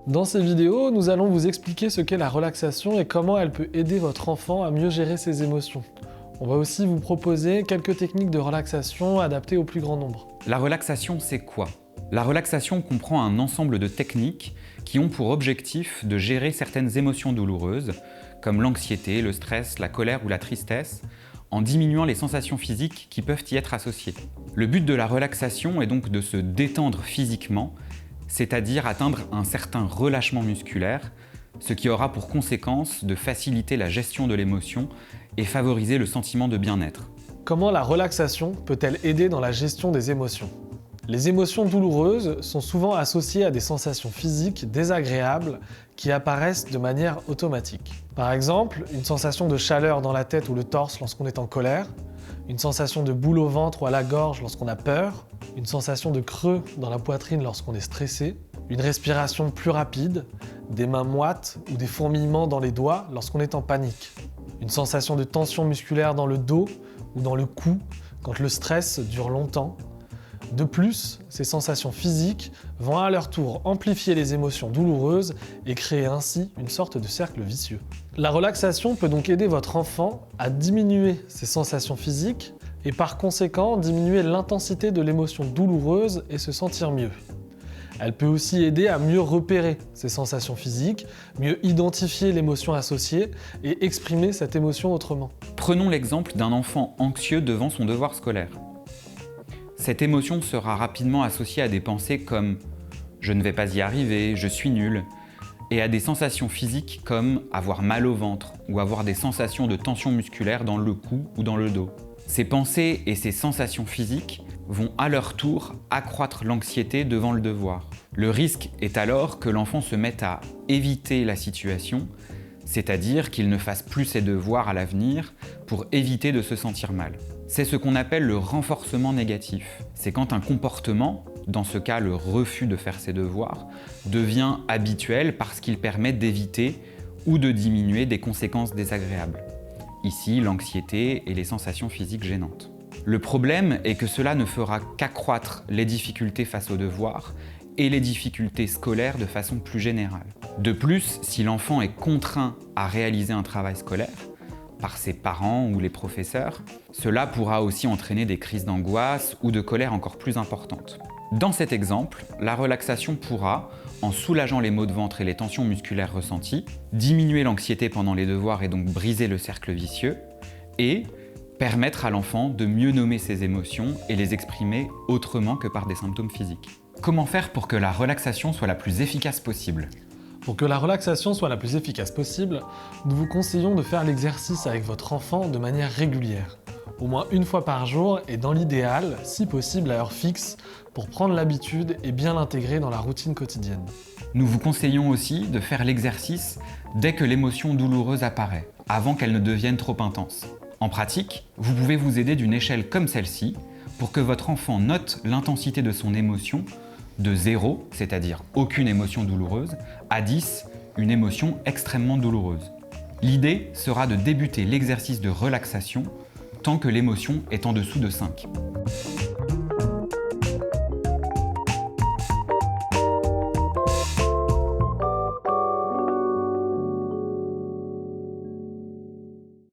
Dans ces vidéos, nous allons vous expliquer ce qu'est la relaxation et comment elle peut aider votre enfant à mieux gérer ses émotions. On va aussi vous proposer quelques techniques de relaxation adaptées au plus grand nombre. La relaxation, c'est quoi? La relaxation comprend un ensemble de techniques qui ont pour objectif de gérer certaines émotions douloureuses, comme l'anxiété, le stress, la colère ou la tristesse, en diminuant les sensations physiques qui peuvent y être associées. Le but de la relaxation est donc de se détendre physiquement, c'est-à-dire atteindre un certain relâchement musculaire, ce qui aura pour conséquence de faciliter la gestion de l'émotion et favoriser le sentiment de bien-être. Comment la relaxation peut-elle aider dans la gestion des émotions? Les émotions douloureuses sont souvent associées à des sensations physiques désagréables qui apparaissent de manière automatique. Par exemple, une sensation de chaleur dans la tête ou le torse lorsqu'on est en colère, une sensation de boule au ventre ou à la gorge lorsqu'on a peur, une sensation de creux dans la poitrine lorsqu'on est stressé, une respiration plus rapide, des mains moites ou des fourmillements dans les doigts lorsqu'on est en panique, une sensation de tension musculaire dans le dos ou dans le cou quand le stress dure longtemps. De plus, ces sensations physiques vont à leur tour amplifier les émotions douloureuses et créer ainsi une sorte de cercle vicieux. La relaxation peut donc aider votre enfant à diminuer ces sensations physiques et par conséquent diminuer l'intensité de l'émotion douloureuse et se sentir mieux. Elle peut aussi aider à mieux repérer ces sensations physiques, mieux identifier l'émotion associée et exprimer cette émotion autrement. Prenons l'exemple d'un enfant anxieux devant son devoir scolaire. Cette émotion sera rapidement associée à des pensées comme « je ne vais pas y arriver, je suis nul » et à des sensations physiques comme avoir mal au ventre ou avoir des sensations de tension musculaire dans le cou ou dans le dos. Ces pensées et ces sensations physiques vont à leur tour accroître l'anxiété devant le devoir. Le risque est alors que l'enfant se mette à éviter la situation, c'est-à-dire qu'il ne fasse plus ses devoirs à l'avenir pour éviter de se sentir mal. C'est ce qu'on appelle le renforcement négatif. C'est quand un comportement, dans ce cas le refus de faire ses devoirs, devient habituel parce qu'il permet d'éviter ou de diminuer des conséquences désagréables. Ici, l'anxiété et les sensations physiques gênantes. Le problème est que cela ne fera qu'accroître les difficultés face aux devoirs et les difficultés scolaires de façon plus générale. De plus, si l'enfant est contraint à réaliser un travail scolaire, par ses parents ou les professeurs, cela pourra aussi entraîner des crises d'angoisse ou de colère encore plus importantes. Dans cet exemple, la relaxation pourra, en soulageant les maux de ventre et les tensions musculaires ressenties, diminuer l'anxiété pendant les devoirs et donc briser le cercle vicieux, et permettre à l'enfant de mieux nommer ses émotions et les exprimer autrement que par des symptômes physiques. Comment faire pour que la relaxation soit la plus efficace possible ? Pour que la relaxation soit la plus efficace possible, nous vous conseillons de faire l'exercice avec votre enfant de manière régulière, au moins une fois par jour et dans l'idéal, si possible à heure fixe, pour prendre l'habitude et bien l'intégrer dans la routine quotidienne. Nous vous conseillons aussi de faire l'exercice dès que l'émotion douloureuse apparaît, avant qu'elle ne devienne trop intense. En pratique, vous pouvez vous aider d'une échelle comme celle-ci pour que votre enfant note l'intensité de son émotion de 0, c'est-à-dire aucune émotion douloureuse, à 10, une émotion extrêmement douloureuse. L'idée sera de débuter l'exercice de relaxation tant que l'émotion est en dessous de 5.